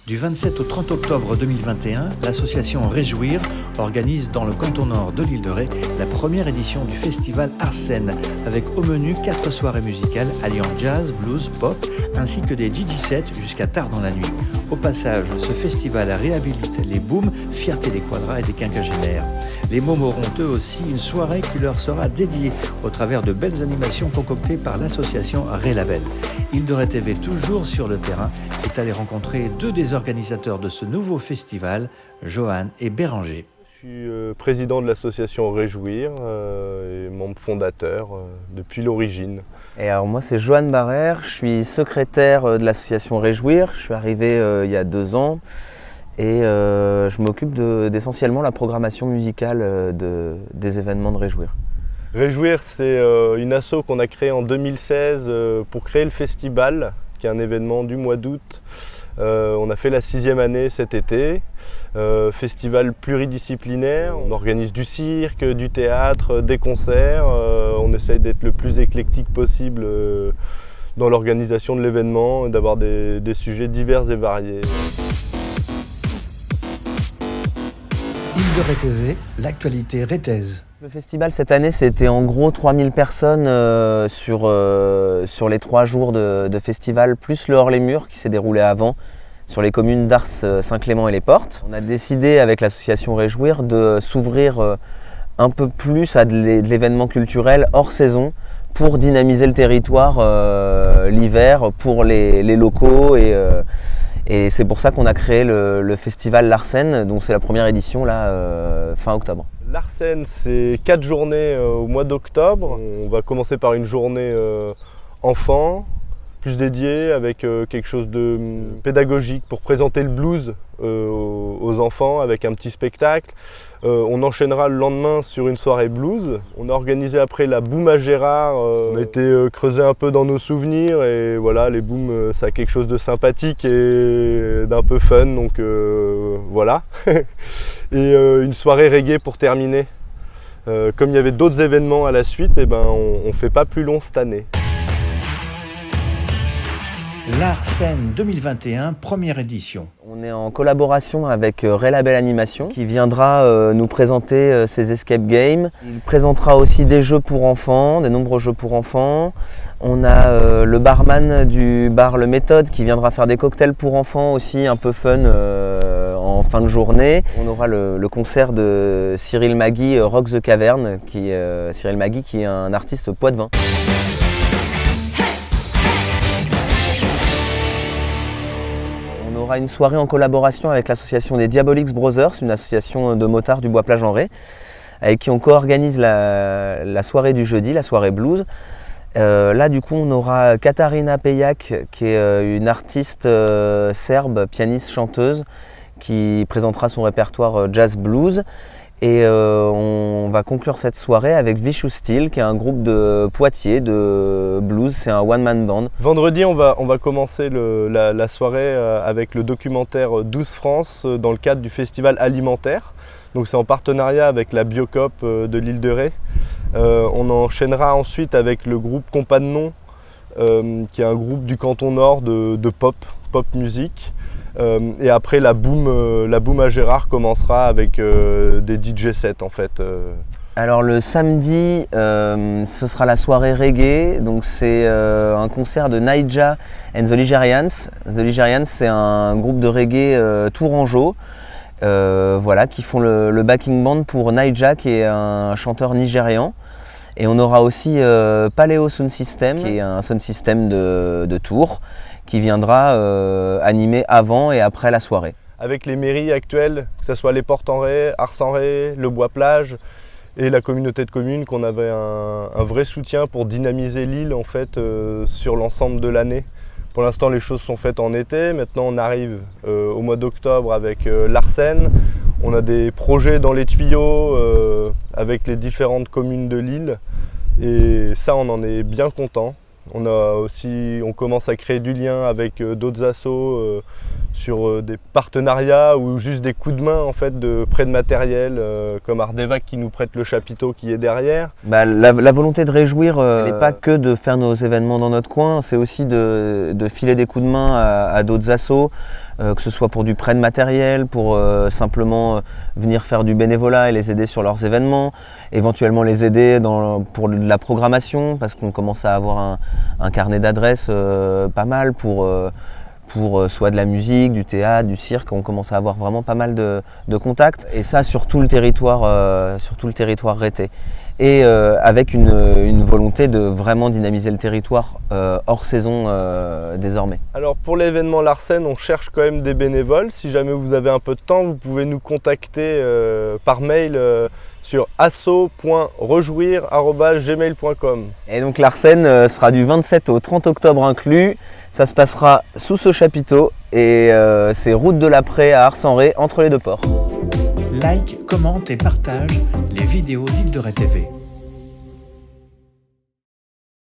Du 27 au 30 octobre 2021, l'association Réjouir organise dans le canton nord de l'île de Ré la première édition du festival Arsène, avec au menu 4 soirées musicales alliant jazz, blues, pop, ainsi que des DJ sets jusqu'à tard dans la nuit. Au passage, ce festival réhabilite les booms, fierté des quadras et des quinquagénaires. Les mômes auront eux aussi une soirée qui leur sera dédiée au travers de belles animations concoctées par l'association Rélabel. Île de Ré TV, toujours sur le terrain, est allé rencontrer deux des organisateurs de ce nouveau festival, Johan et Béranger. Je suis président de l'association Réjouir et membre fondateur depuis l'origine. Et alors moi c'est Johan Barrère, je suis secrétaire de l'association Réjouir, je suis arrivé il y a 2 ans et je m'occupe d'essentiellement la programmation musicale des événements de Réjouir. Réjouir, c'est une asso qu'on a créée en 2016 pour créer le festival, qui est un événement du mois d'août. On a fait la 6e année cet été. Festival pluridisciplinaire, on organise du cirque, du théâtre, des concerts. On essaye d'être le plus éclectique possible dans l'organisation de l'événement et d'avoir des sujets divers et variés. Île de Ré TV, l'actualité rétaise. Le festival cette année c'était en gros 3000 personnes sur les 3 jours de festival, plus le hors-les-murs qui s'est déroulé avant sur les communes d'Ars, Saint-Clément et Les Portes. On a décidé avec l'association Réjouir de s'ouvrir un peu plus à de l'événement culturel hors saison pour dynamiser le territoire l'hiver pour les locaux et c'est pour ça qu'on a créé le festival L'Arsène, donc c'est la première édition là, fin octobre. L'Arsène, c'est 4 journées au mois d'octobre. On va commencer par une journée enfant, plus dédiée, avec quelque chose de pédagogique pour présenter le blues aux enfants avec un petit spectacle. On enchaînera le lendemain sur une soirée blues. On a organisé après la boom à Gérard. On a été creuser un peu dans nos souvenirs et voilà, les booms, ça a quelque chose de sympathique et d'un peu fun, donc voilà. Et une soirée reggae pour terminer. Comme il y avait d'autres événements à la suite, eh ben, on ne fait pas plus long cette année. L'Arsène 2021, première édition. On est en collaboration avec Rélabel Animation qui viendra nous présenter ses escape games. Il présentera aussi des jeux pour enfants, des nombreux jeux pour enfants. On a le barman du bar Le Méthode qui viendra faire des cocktails pour enfants aussi, un peu fun en fin de journée. On aura le concert de Cyril Magui, Rock the Cavern, Cyril Magui qui est un artiste poitevin. On aura une soirée en collaboration avec l'association des Diabolix Brothers, une association de motards du Bois-Plage-en-Ré, avec qui on co-organise la soirée du jeudi, la soirée blues. Là du coup on aura Katarina Pejak, qui est une artiste serbe, pianiste, chanteuse, qui présentera son répertoire jazz blues. Et on va conclure cette soirée avec Vicious Steel, qui est un groupe de Poitiers de blues, c'est un one-man band. Vendredi, on va commencer la soirée avec le documentaire 12 France dans le cadre du festival alimentaire. Donc c'est en partenariat avec la Biocoop de l'île de Ré. On enchaînera ensuite avec le groupe Compas de Nom, qui est un groupe du canton nord de pop musique. Et après la boom à Gérard commencera avec des DJ sets en fait. Alors le samedi, ce sera la soirée reggae, donc c'est un concert de Naija and the Ligerians. The Ligerians, c'est un groupe de reggae tourangeau, voilà, qui font le backing band pour Naija, qui est un chanteur nigérian. Et on aura aussi Paléo Sound System, qui est un sound system de Tours, qui viendra animer avant et après la soirée. Avec les mairies actuelles, que ce soit les Portes-en-Ré, Ars-en-Ré, le Bois-Plage et la communauté de communes, qu'on avait un vrai soutien pour dynamiser l'île en fait, sur l'ensemble de l'année. Pour l'instant les choses sont faites en été, maintenant on arrive au mois d'octobre avec l'Arsène. On a des projets dans les tuyaux avec les différentes communes de l'île et ça on en est bien content. On commence à créer du lien avec d'autres assos sur des partenariats ou juste des coups de main en fait, de prêt de matériel comme Ardevac qui nous prête le chapiteau qui est derrière. La volonté de Réjouir n'est pas que de faire nos événements dans notre coin, c'est aussi de filer des coups de main à d'autres assos, que ce soit pour du prêt de matériel, pour simplement venir faire du bénévolat et les aider sur leurs événements, éventuellement les aider pour de la programmation, parce qu'on commence à avoir un carnet d'adresses pas mal pour soit de la musique, du théâtre, du cirque. On commence à avoir vraiment pas mal de contacts, et ça sur tout le territoire rétais. Et avec une volonté de vraiment dynamiser le territoire hors saison désormais. Alors pour l'événement Larsen, on cherche quand même des bénévoles. Si jamais vous avez un peu de temps, vous pouvez nous contacter par mail sur asso.rejouir@gmail.com. Et donc Larsen sera du 27 au 30 octobre inclus. Ça se passera sous ce chapiteau et c'est route de l'Après à Ars-en-Ré, entre les deux ports. Like, commente et partage les vidéos d'Île de Ré TV.